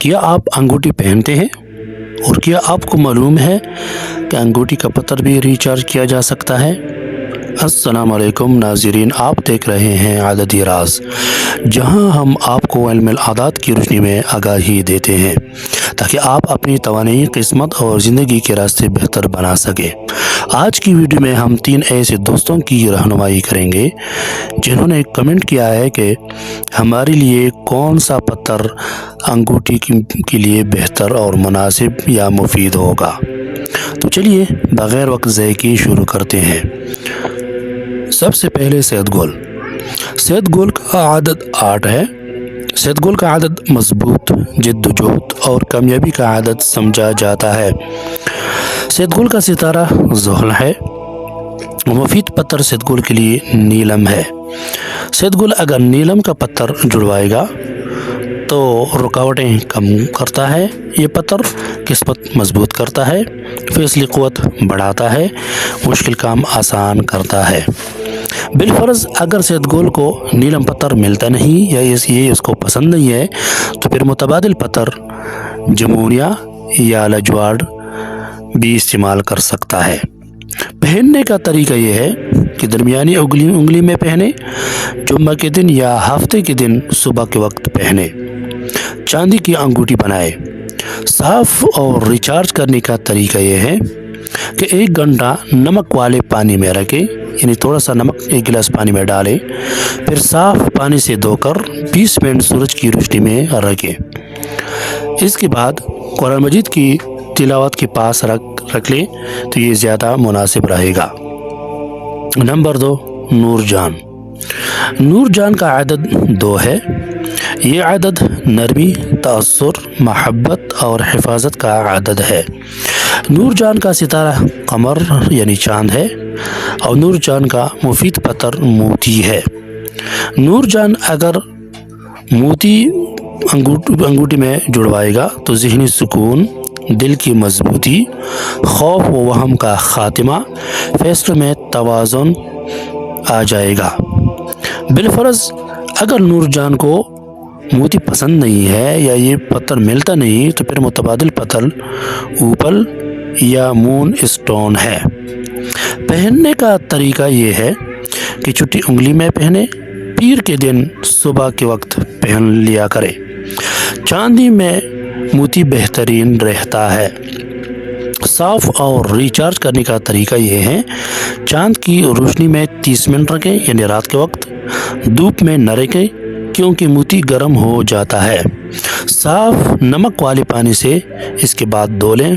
کیا آپ انگوٹھی پہنتے ہیں؟ اور کیا آپ کو معلوم ہے کہ انگوٹھی کا پتر بھی ریچارج کیا جا سکتا ہے؟ السلام علیکم ناظرین، آپ دیکھ رہے ہیں عددی راز، جہاں ہم آپ کو علم العادات کی روشنی میں آگاہی دیتے ہیں تاکہ آپ اپنی توانائی، قسمت اور زندگی کے راستے بہتر بنا سکیں۔ آج کی ویڈیو میں ہم 3 ایسے دوستوں کی رہنمائی کریں گے جنہوں نے کمنٹ کیا ہے کہ ہمارے لیے کون سا پتر انگوٹھی کے لیے بہتر اور مناسب یا مفید ہوگا۔ تو چلیے بغیر وقت ضائع کیے شروع کرتے ہیں۔ سب سے پہلے سید گول کا عدد 8 ہے۔ سید گول کا عدد مضبوط، جدوجہد اور کامیابی کا عدد سمجھا جاتا ہے۔ سید گول کا ستارہ زحل ہے۔ مفید پتر سید گول کے لیے نیلم ہے۔ سید گول اگر نیلم کا پتر جڑوائے گا تو رکاوٹیں کم کرتا ہے۔ یہ پتر قسمت مضبوط کرتا ہے، فیصلے قوت بڑھاتا ہے، مشکل کام آسان کرتا ہے۔ بالفرض اگر سید گول کو نیلم پتر ملتا نہیں یا یہ اس کو پسند نہیں ہے تو پھر متبادل پتر جمونیا یا لجواڑ بھی استعمال کر سکتا ہے۔ پہننے کا طریقہ یہ ہے کہ درمیانی انگلی میں پہنے، جمعہ کے دن یا ہفتے کے دن صبح کے وقت پہنے۔ چاندی کی انگوٹھی بنائے۔ صاف اور ریچارج کرنے کا طریقہ یہ ہے کہ 1 گھنٹہ نمک والے پانی میں رکھیں، یعنی تھوڑا سا نمک 1 گلاس پانی میں ڈالیں، پھر صاف پانی سے دھو کر 20 منٹ سورج کی روشنی میں رکھیں۔ اس کے بعد قرآن مجید کی تلاوت کے پاس رکھ لیں تو یہ زیادہ مناسب رہے گا۔ نمبر 2، نور جان کا عدد 2 ہے۔ یہ عدد نرمی، تأثر، محبت اور حفاظت کا عدد ہے۔ نور جان کا ستارہ قمر یعنی چاند ہے اور نور جان کا مفید پتر موتی ہے۔ نور جان اگر موتی انگوٹھی میں جڑوائے گا تو ذہنی سکون، دل کی مضبوطی، خوف و وہم کا خاتمہ، فیصلوں میں توازن آ جائے گا۔ بالفرض اگر نور جان کو موتی پسند نہیں ہے یا یہ پتر ملتا نہیں تو پھر متبادل پتر اوپل یا مون اسٹون ہے۔ پہننے کا طریقہ یہ ہے کہ چھوٹی انگلی میں پہنے، پیر کے دن صبح کے وقت پہن لیا کرے۔ چاندی میں موتی بہترین رہتا ہے۔ صاف اور ریچارج کرنے کا طریقہ یہ ہے، چاند کی روشنی میں 30 منٹ رکھیں، یعنی رات کے وقت۔ دھوپ میں نہ رکھیں کیونکہ موتی گرم ہو جاتا ہے۔ صاف نمک والے پانی سے اس کے بعد دھو لیں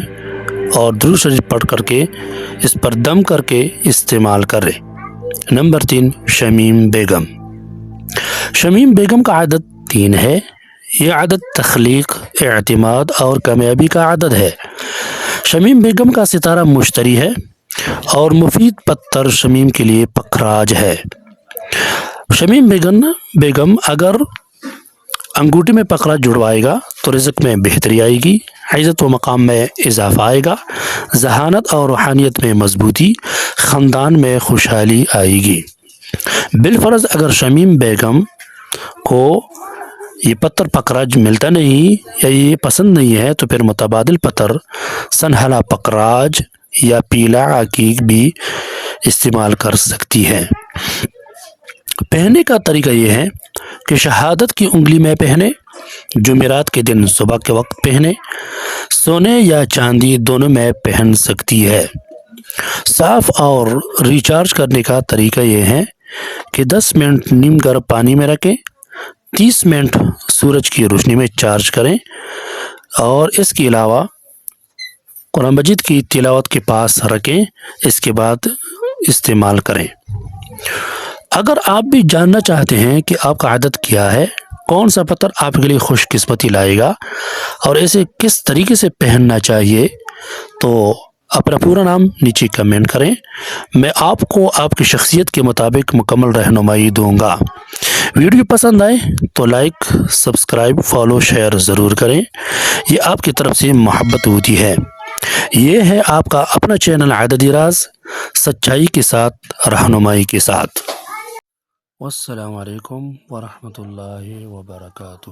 اور درود شریف پڑھ کر کے اس پر دم کر کے استعمال کریں۔ نمبر 3، شمیم بیگم کا عدد 3 ہے۔ یہ عدد تخلیق، اعتماد اور کامیابی کا عدد ہے۔ شمیم بیگم کا ستارہ مشتری ہے اور مفید پتر شمیم کے لیے پکراج ہے۔ شمیم بیگم اگر انگوٹھی میں پکراج جڑوائے گا تو رزق میں بہتری آئے گی، عزت و مقام میں اضافہ آئے گا، ذہانت اور روحانیت میں مضبوطی، خاندان میں خوشحالی آئے گی۔ بالفرض اگر شمیم بیگم کو یہ پتر پکراج ملتا نہیں یا یہ پسند نہیں ہے تو پھر متبادل پتر سنہلا پکراج یا پیلا عقیق بھی استعمال کر سکتی ہے۔ پہننے کا طریقہ یہ ہے کہ شہادت کی انگلی میں پہنے، جمعرات کے دن صبح کے وقت پہنے، سونے یا چاندی دونوں میں پہن سکتی ہے۔ صاف اور ریچارج کرنے کا طریقہ یہ ہے کہ 10 منٹ نیم گرم پانی میں رکھیں، 30 منٹ سورج کی روشنی میں چارج کریں اور اس کے علاوہ قرآن مجید کی تلاوت کے پاس رکھیں، اس کے بعد استعمال کریں۔ اگر آپ بھی جاننا چاہتے ہیں کہ آپ کا عدد کیا ہے، کون سا پتر آپ کے لیے خوش قسمتی لائے گا اور اسے کس طریقے سے پہننا چاہیے، تو اپنا پورا نام نیچے کمنٹ کریں۔ میں آپ کو آپ کی شخصیت کے مطابق مکمل رہنمائی دوں گا۔ ویڈیو پسند آئے تو لائک، سبسکرائب، فالو، شیئر ضرور کریں، یہ آپ کی طرف سے محبت ہوتی ہے۔ یہ ہے آپ کا اپنا چینل عددی راز، سچائی کے ساتھ، رہنمائی کے ساتھ۔ والسلام علیکم ورحمۃ اللہ وبرکاتہ۔